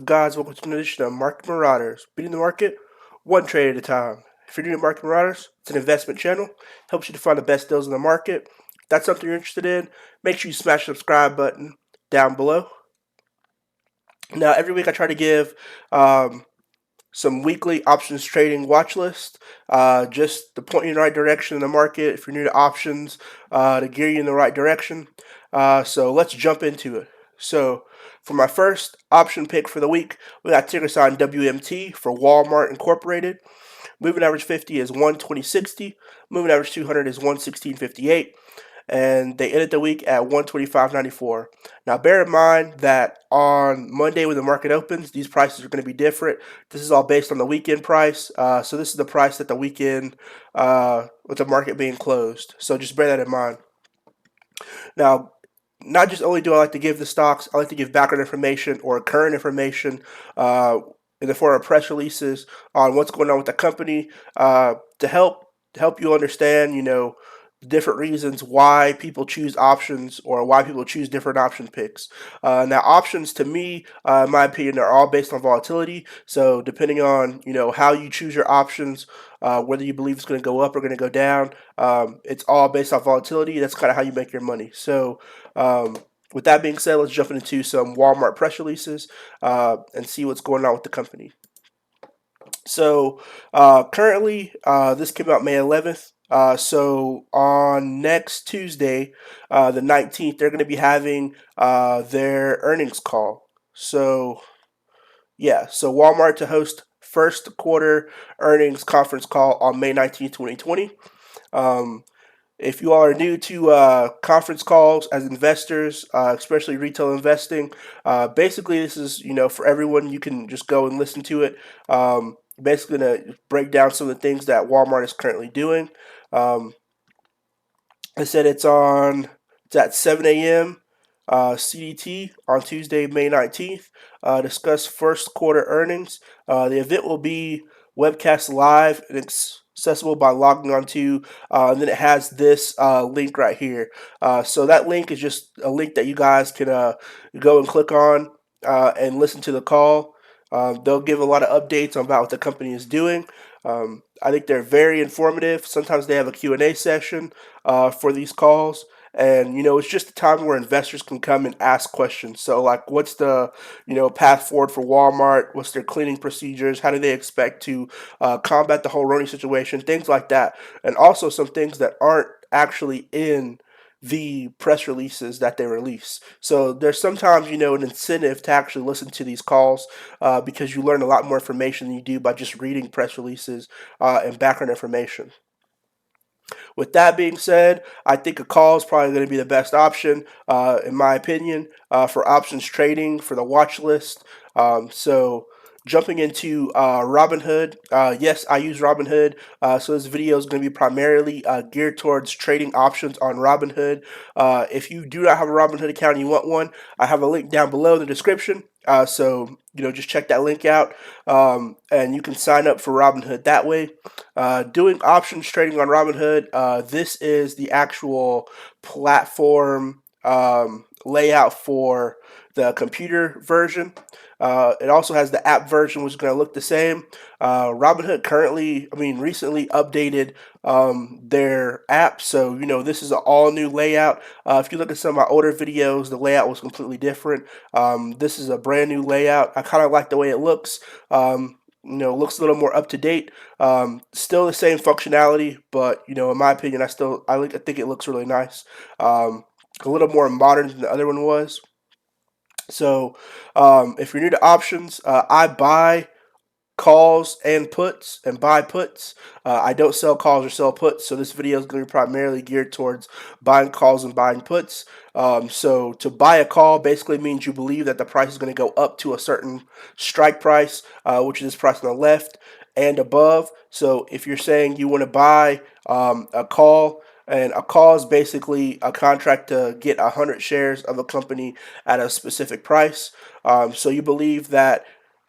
up, guys? Welcome to another edition of Market Marauders, beating the market one trade at a time. If you're new to Market Marauders, it's an investment channel. Helps you to find the best deals in the market. If that's something you're interested in, make sure you smash the subscribe button down below. Now, every week I try to give some weekly options trading watch list, just to point you in the right direction in the market. If you're new to options, to gear you in the right direction. So let's jump into it. So for my first option pick for the week, we got ticker sign WMT for Walmart Incorporated. Moving average 50 is 120.60. Moving average 200 is 116.58. And they ended the week at 125.94. Now, bear in mind that on Monday when the market opens, these prices are going to be different. This is all based on the weekend price. So this is the price at the weekend with the market being closed. So just bear that in mind. Now, not just only do I like to give the stocks, I like to give background information or current information in the form of press releases on what's going on with the company to help you understand, different reasons why people choose options or why people choose different option picks. Now, options to me, in my opinion, are all based on volatility. So depending on how you choose your options, whether you believe it's going to go up or going to go down, it's all based on volatility. That's kind of how you make your money. So with that being said, let's jump into some Walmart press releases and see what's going on with the company. So currently, this came out May 11th. So on next Tuesday, the 19th, they're going to be having their earnings call. So yeah, so Walmart to host first quarter earnings conference call on May 19th, 2020. If you all are new to conference calls as investors, especially retail investing, basically this is for everyone. You can just go and listen to it. Basically, gonna break down some of the things that Walmart is currently doing. I said it's at 7 a.m. CDT on Tuesday, May 19th. Discuss first quarter earnings. The event will be webcast live and accessible by logging onto, and then it has this link right here. So that link is just a link that you guys can go and click on and listen to the call. They'll give a lot of updates on about what the company is doing. I think they're very informative. Sometimes they have a Q&A session for these calls. And, it's just a time where investors can come and ask questions. So, like, what's the, path forward for Walmart? What's their cleaning procedures? How do they expect to combat the whole Roni situation? Things like that. And also some things that aren't actually in the press releases that they release. So there's sometimes, an incentive to actually listen to these calls because you learn a lot more information than you do by just reading press releases and background information. With that being said, I think a call is probably going to be the best option, in my opinion, for options trading for the watch list. So jumping into Robinhood, yes, I use Robinhood, so this video is going to be primarily geared towards trading options on Robinhood. If you do not have a Robinhood account and you want one, I have a link down below in the description. So just check that link out, and you can sign up for Robinhood that way. Doing options trading on Robinhood, this is the actual platform layout for the computer version. It also has the app version, which is going to look the same. Robinhood recently updated their app, so this is an all new layout. If you look at some of my older videos, the layout was completely different. This is a brand new layout. I kind of like the way it looks. Looks a little more up to date. Still the same functionality, but in my opinion, I think it looks really nice. A little more modern than the other one was. So if you're new to options, I buy calls and puts and buy puts. I don't sell calls or sell puts, so this video is going to be primarily geared towards buying calls and buying puts. So to buy a call basically means you believe that the price is going to go up to a certain strike price, which is this price on the left and above. So if you're saying you want to buy a call, and a call is basically a contract to get 100 shares of a company at a specific price. So you believe that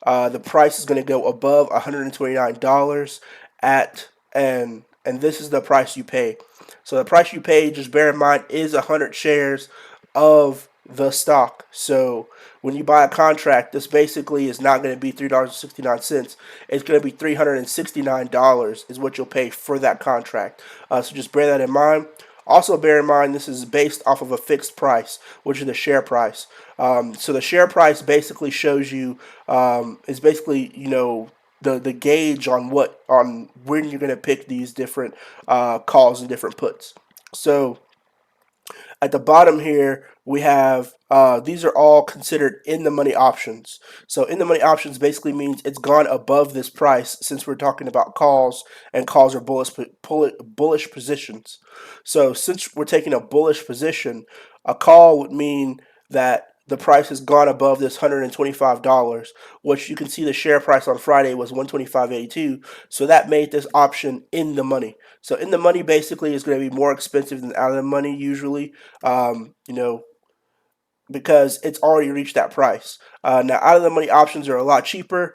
the price is going to go above $129 and this is the price you pay. So the price you pay, just bear in mind, is 100 shares of the stock. So when you buy a contract, this basically is not going to be $3.69. It's going to be $369 is what you'll pay for that contract. So just bear that in mind. Also, bear in mind this is based off of a fixed price, which is the share price. So the share price basically shows you is basically the gauge on when you're going to pick these different calls and different puts. So at the bottom here, we have these are all considered in the money options. So in the money options basically means it's gone above this price since we're talking about calls, and calls are bullish positions. So since we're taking a bullish position, a call would mean that the price has gone above this $125, which you can see the share price on Friday was 125.82. So that made this option in the money. So in the money basically is going to be more expensive than out of the money usually, um, you know, because it's already reached that price. Now out of the money options are a lot cheaper.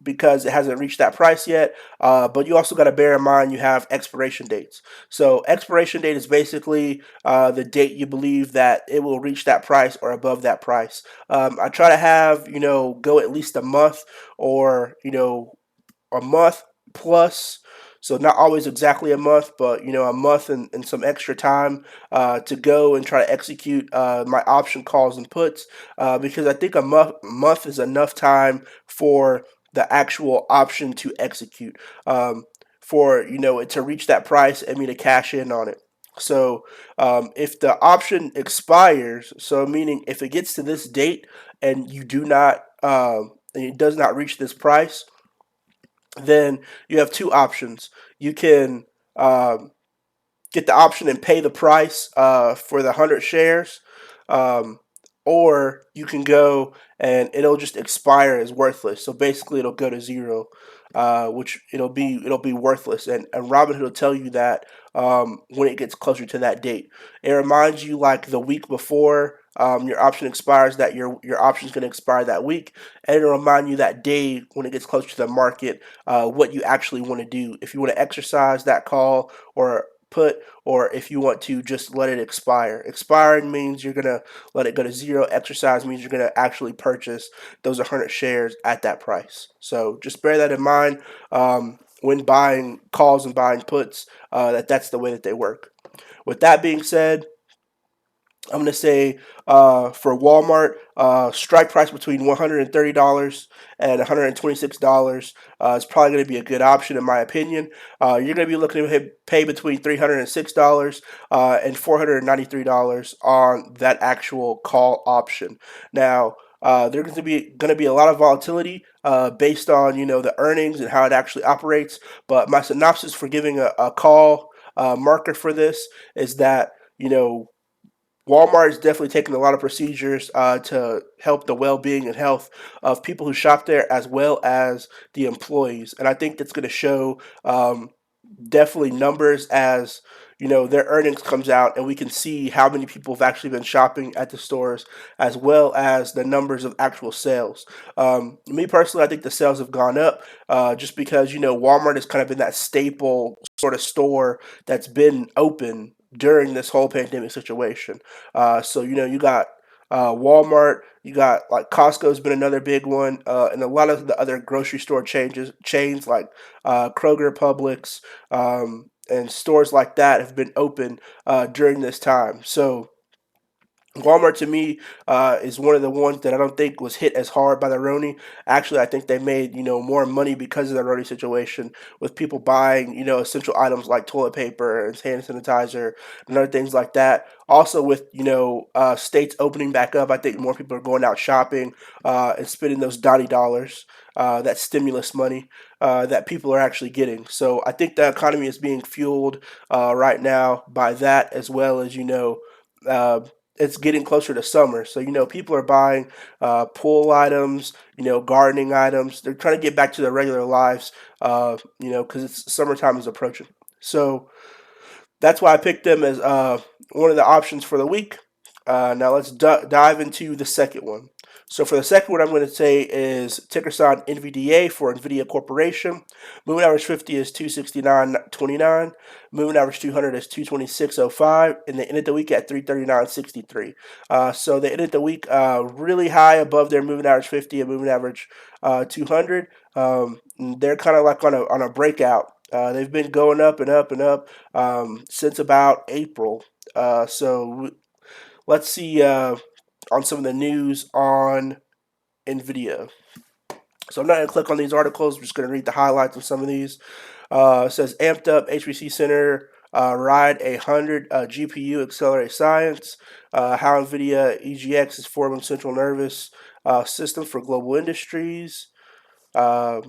Because it hasn't reached that price yet. But you also got to bear in mind you have expiration dates. So expiration date is basically the date you believe that it will reach that price or above that price. I try to have go at least a month, or a month plus. So not always exactly a month, but a month and some extra time to go and try to execute my option calls and puts, because I think a month is enough time for the actual option to execute, for it to reach that price and me to cash in on it. So if the option expires, so meaning if it gets to this date and you do not, and it does not reach this price, then you have two options. You can um, get the option and pay the price for the 100 shares, um, or you can go and it'll just expire as worthless. So basically, it'll go to zero, which it'll be worthless. And Robinhood will tell you that when it gets closer to that date. It reminds you like the week before your option expires that your option is going to expire that week, and it'll remind you that day when it gets closer to the market what you actually want to do. If you want to exercise that call or put, or if you want to just let it expire. Expiring means you're gonna let it go to zero. Exercise means you're gonna actually purchase those 100 shares at that price. So just bear that in mind when buying calls and buying puts. That's the way that they work. With that being said, I'm going to say for Walmart, strike price between $130 and $126 is probably going to be a good option in my opinion. You're going to be looking to pay between $306 and $493 on that actual call option. Now, there's going to be a lot of volatility based on the earnings and how it actually operates. But my synopsis for giving a call marker for this is that you know Walmart is definitely taking a lot of procedures to help the well-being and health of people who shop there, as well as the employees, and I think that's going to show definitely numbers as their earnings comes out, and we can see how many people have actually been shopping at the stores, as well as the numbers of actual sales. Me personally, I think the sales have gone up just because Walmart has kind of been that staple sort of store that's been open during this whole pandemic situation. So you got Walmart, you got like Costco's been another big one, and a lot of the other grocery store chains like Kroger, Publix, and stores like that have been open during this time. So Walmart to me is one of the ones that I don't think was hit as hard by the Roni. Actually, I think they made more money because of the Roni situation, with people buying essential items like toilet paper and hand sanitizer and other things like that. Also, with states opening back up, I think more people are going out shopping and spending those Donny dollars, that stimulus money that people are actually getting. So I think the economy is being fueled right now by that, as well as Uh, it's getting closer to summer, so people are buying pool items, gardening items. They're trying to get back to their regular lives, because it's summertime is approaching. So that's why I picked them as one of the options for the week. Now let's dive into the second one. So for the second one, I'm going to say is ticker sign NVDA for NVIDIA Corporation. Moving average 50 is 269.29. Moving average 200 is 226.05, and they ended the week at 339.63. So they ended the week really high above their moving average 50 and moving average 200. They're kind of like on a breakout. They've been going up and up and up since about April. Let's see on some of the news on NVIDIA. So I'm not going to click on these articles. I'm just going to read the highlights of some of these. It says amped up HPC Center ride 100 GPU accelerate science. How NVIDIA EGX is forming central nervous system for global industries. Uh,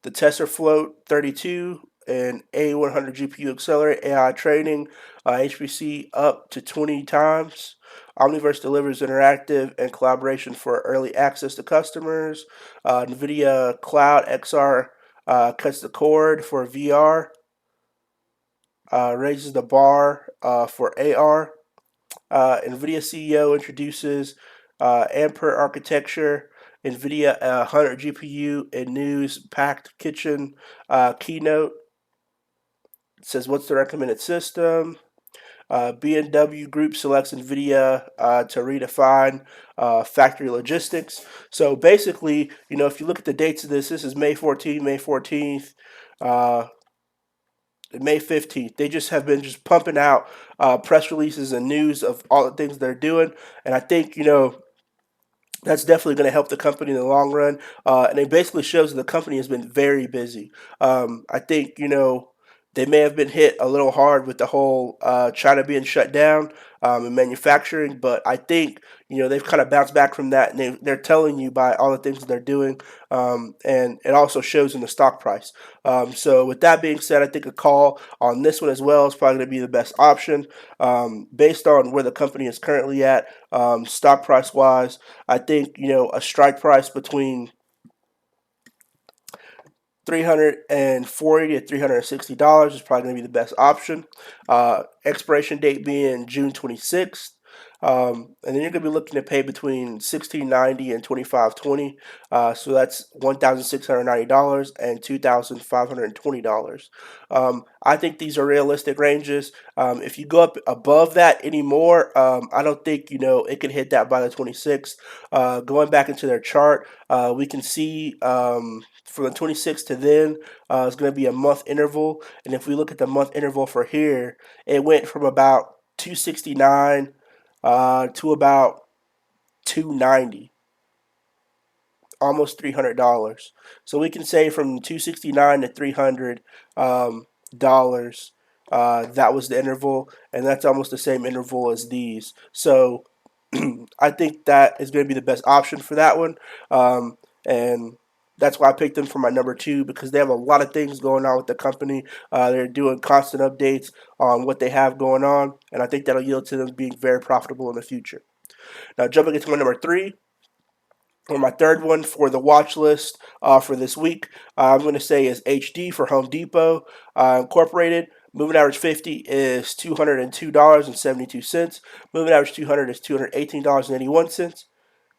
the TensorFloat 32 and A100 GPU accelerate AI training, HPC up to 20 times. Omniverse delivers interactive and collaboration for early access to customers. NVIDIA Cloud XR cuts the cord for VR, raises the bar for AR. NVIDIA CEO introduces Ampere architecture, NVIDIA 100 GPU and news packed kitchen keynote. It says what's the recommended system. B&W Group selects NVIDIA to redefine factory logistics. So basically, if you look at the dates of this is May 14th, May 14th, May 15th. They just have been just pumping out press releases and news of all the things they're doing. And I think, that's definitely going to help the company in the long run. And it basically shows that the company has been very busy. I think, they may have been hit a little hard with the whole China being shut down and manufacturing, but I think, they've kind of bounced back from that, and they're telling you by all the things that they're doing, and it also shows in the stock price. So with that being said, I think a call on this one as well is probably going to be the best option based on where the company is currently at, stock price wise. I think a strike price between $340 to $360 is probably going to be the best option. Expiration date being June 26th. And then you're going to be looking to pay between $16.90 and $25.20. So that's $1,690 and $2,520. I think these are realistic ranges. If you go up above that anymore, I don't think it can hit that by the 26th. Going back into their chart, we can see from the 26th to then is going to be a month interval, and if we look at the month interval for here, it went from about 269 to about 290, almost $300. So we can say from 269 to $300 that was the interval, and that's almost the same interval as these. So I think that is going to be the best option for that one, and that's why I picked them for my number two, because they have a lot of things going on with the company. They're doing constant updates on what they have going on, and I think that'll yield to them being very profitable in the future. Now, jumping into my number three, or my third one for the watch list for this week, I'm going to say is HD for Home Depot Incorporated. Moving average 50 is $202.72. Moving average 200 is $218.81.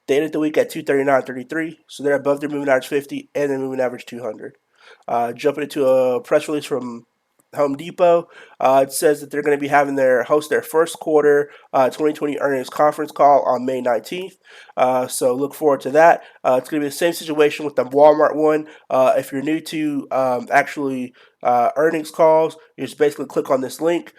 They ended the week at 239.33, so they're above their moving average 50 and their moving average 200. Jumping into a press release from Home Depot, it says that they're going to be having their first quarter 2020 earnings conference call on May 19th. So look forward to that. It's going to be the same situation with the Walmart one. If you're new to earnings calls, you just basically click on this link.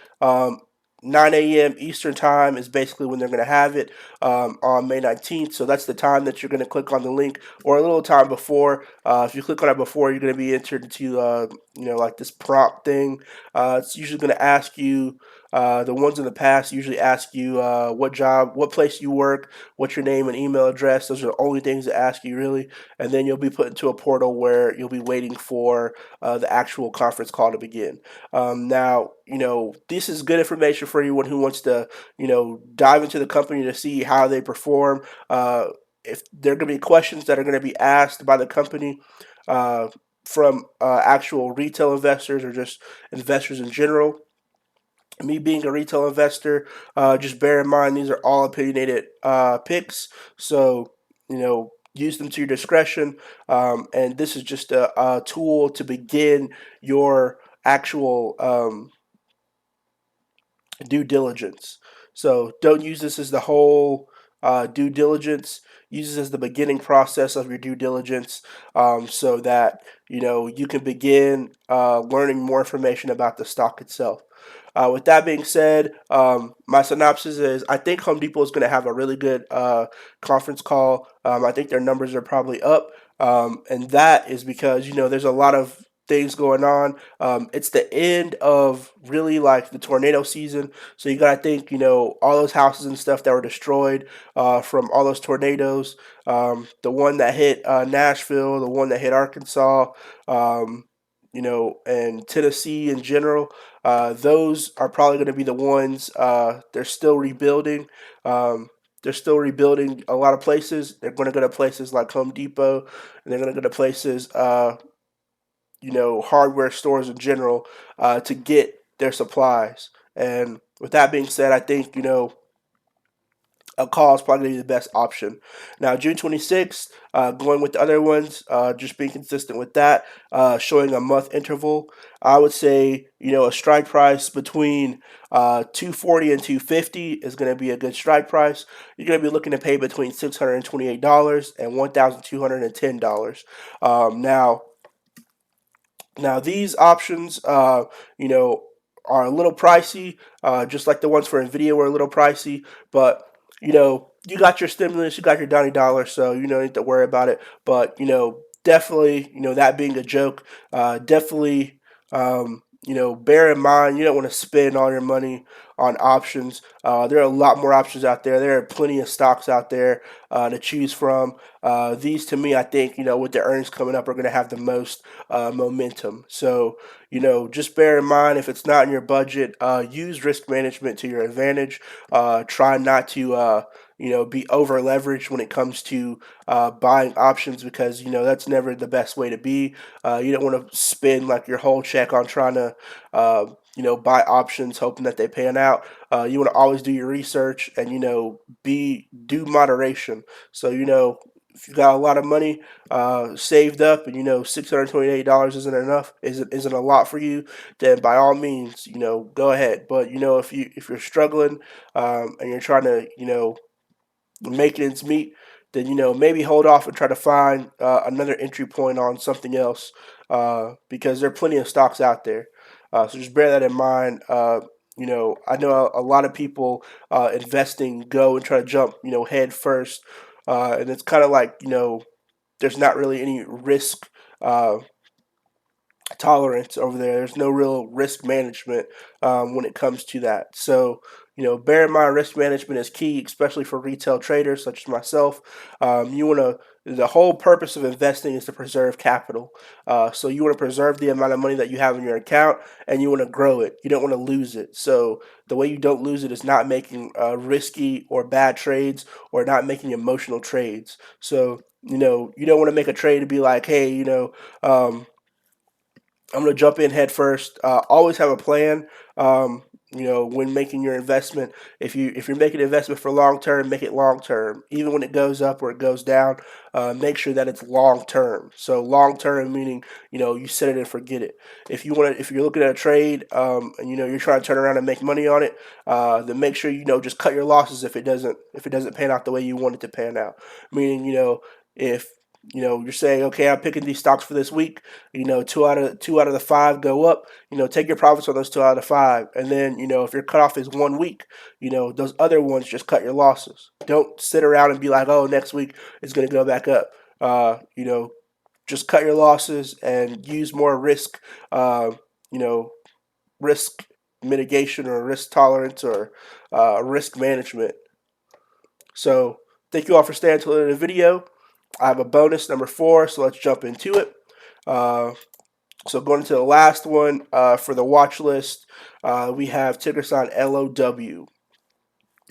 9 a.m. Eastern time is basically when they're going to have it on May 19th. So that's the time that you're going to click on the link, or a little time before. If you click on it before, you're going to be entered into, like this prompt thing. It's usually going to ask you, the ones in the past usually ask you what job, what place you work, what's your name and email address. Those are the only things that ask you, really. And then you'll be put into a portal where you'll be waiting for the actual conference call to begin. Now, this is good information for anyone who wants to, dive into the company to see how they perform. If there are going to be questions that are going to be asked by the company from actual retail investors or just investors in general. Me being a retail investor, just bear in mind these are all opinionated picks. So, use them to your discretion. And this is just a tool to begin your actual due diligence. So don't use this as the whole due diligence. Use this as the beginning process of your due diligence, so that you can begin learning more information about the stock itself. With that being said, my synopsis is I think Home Depot is going to have a really good conference call. I think their numbers are probably up, and that is because there's a lot of things going on. It's the end of really like the tornado season, so you gotta think, all those houses and stuff that were destroyed from all those tornadoes. The one that hit Nashville, the one that hit Arkansas, and Tennessee in general. Those are probably going to be the ones they're still rebuilding. They're still rebuilding a lot of places. They're going to go to places like Home Depot, and they're going to go to places hardware stores in general to get their supplies. And with that being said, I think, a call is probably the best option. Now, June 26th, going with the other ones, just being consistent with that, showing a month interval, I would say, a strike price between 240 and 250 is going to be a good strike price. You're going to be looking to pay between $628 and $1,210. Now these options, are a little pricey, just like the ones for NVDA were a little pricey. But you got your stimulus, you got your Donny Dollar, so you don't need to worry about it. But definitely, that being a joke, definitely, bear in mind you don't want to spend all your money on options. There are a lot more options out there. There are plenty of stocks out there to choose from. These, to me, I think, with the earnings coming up, are going to have the most momentum. So, just bear in mind if it's not in your budget, use risk management to your advantage. Try not to, be over leveraged when it comes to buying options, because that's never the best way to be. You don't want to spend like your whole check on trying to buy options hoping that they pan out. You want to always do your research and do moderation. So if you got a lot of money saved up, and $628 isn't enough, isn't a lot for you, then by all means, go ahead. But if you're struggling, and you're trying to make ends meet, then maybe hold off and try to find another entry point on something else, because there are plenty of stocks out there. So just bear that in mind. I know a lot of people investing go and try to jump head first, and it's kind of like there's not really any risk tolerance over there. There's no real risk management when it comes to that. So, bear in mind risk management is key, especially for retail traders such as myself. You want to The whole purpose of investing is to preserve capital. So you want to preserve the amount of money that you have in your account, and you want to grow it. You don't want to lose it. So the way you don't lose it is not making risky or bad trades, or not making emotional trades. So you don't want to make a trade to be like, hey, I'm going to jump in head first. Always have a plan. When making your investment, if you're making an investment for long term, make it long term. Even when it goes up or it goes down, make sure that it's long term. So long term meaning you set it and forget it. If you're looking at a trade, and you're trying to turn around and make money on it, then make sure just cut your losses if it doesn't pan out the way you want it to pan out. Meaning if you're saying, okay, I'm picking these stocks for this week. Two out of the five go up. Take your profits on those 2 out of the 5, and then if your cutoff is 1 week, those other ones, just cut your losses. Don't sit around and be like, oh, next week it's going to go back up. Just cut your losses and use more risk. Risk mitigation, or risk tolerance, or risk management. So thank you all for staying until the end of the video. I have a bonus number 4, so let's jump into it. So going into the last one for the watch list, we have ticker sign LOW.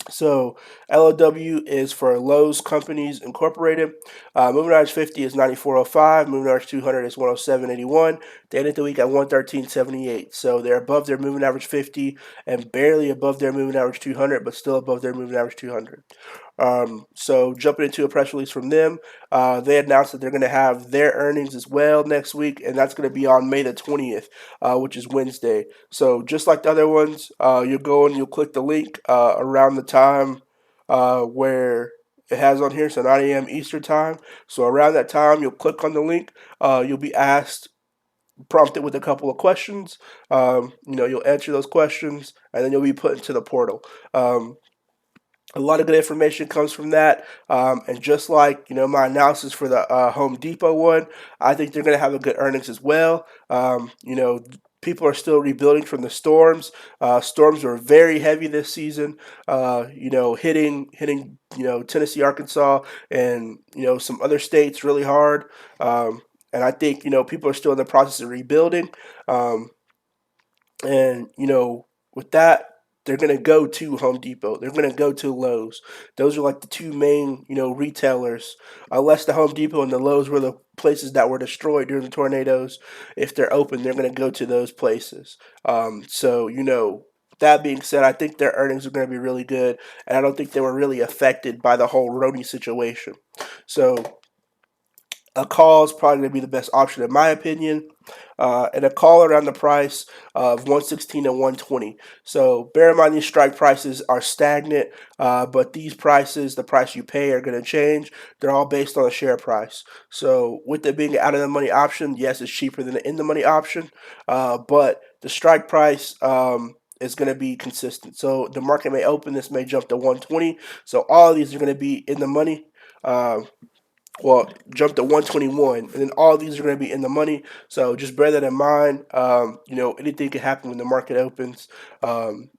So LOW is for Lowe's Companies Incorporated. Moving average 50 is 94.05. Moving average 200 is 107.81. They ended the week at 113.78. So they're above their moving average 50 and barely above their moving average 200, but still above their moving average 200. So jumping into a press release from them, they announced that they're going to have their earnings as well next week, and that's going to be on May the 20th, which is Wednesday. So just like the other ones, you'll go and you'll click the link around the time where it has on here, so 9 a.m. Eastern time. So around that time, you'll click on the link. You'll be prompted with a couple of questions. You'll answer those questions, and then you'll be put into the portal. A lot of good information comes from that. And just like my analysis for the Home Depot one, I think they're going to have a good earnings as well. People are still rebuilding from the storms. Storms were very heavy this season. Hitting Tennessee, Arkansas, and some other states really hard. And I think people are still in the process of rebuilding. Um, and with that, they're gonna go to Home Depot. They're gonna go to Lowe's. Those are like the two main retailers. Unless the Home Depot and the Lowe's were the places that were destroyed during the tornadoes, if they're open, they're gonna go to those places. So that being said, I think their earnings are going to be really good, and I don't think they were really affected by the whole Roni situation. So a call is probably going to be the best option in my opinion, and a call around the price of 116 and 120. So bear in mind these strike prices are stagnant, but these prices, the price you pay, are going to change. They're all based on a share price. So with it being out of the money option, yes, it's cheaper than the in the money option, but the strike price. Is going to be consistent. So the market may open, this may jump to 120. So all of these are going to be in the money. Uh, jump to 121, and then all these are going to be in the money. So just bear that in mind. Anything can happen when the market opens.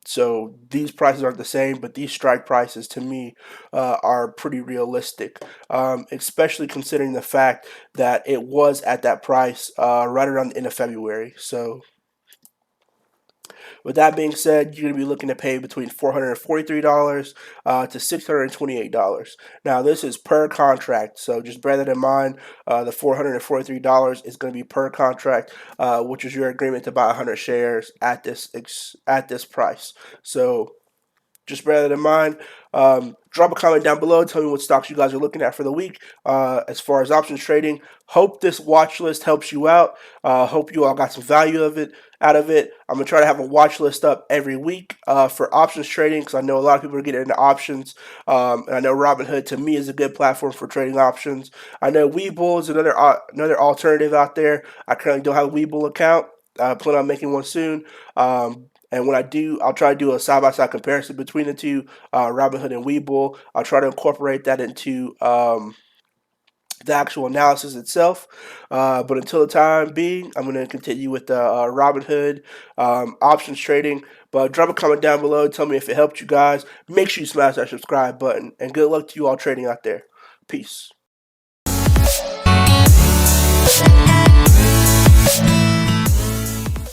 So these prices aren't the same, but these strike prices to me are pretty realistic, especially considering the fact that it was at that price right around the end of February. So with that being said, you're going to be looking to pay between $443 to $628. Now, this is per contract, so just bear that in mind. The $443 is going to be per contract, which is your agreement to buy 100 shares at this price. So just bear that in mind. Drop a comment down below. Tell me what stocks you guys are looking at for the week as far as options trading. Hope this watch list helps you out. Hope you all got some value out of it. I'm going to try to have a watch list up every week for options trading because I know a lot of people are getting into options. And I know Robinhood, to me, is a good platform for trading options. I know Webull is another alternative out there. I currently don't have a Webull account. I plan on making one soon. And when I do, I'll try to do a side-by-side comparison between the two, Robinhood and Webull. I'll try to incorporate that into the actual analysis itself. But until the time being, I'm going to continue with the Robinhood options trading. But drop a comment down below. Tell me if it helped you guys. Make sure you smash that subscribe button. And good luck to you all trading out there. Peace.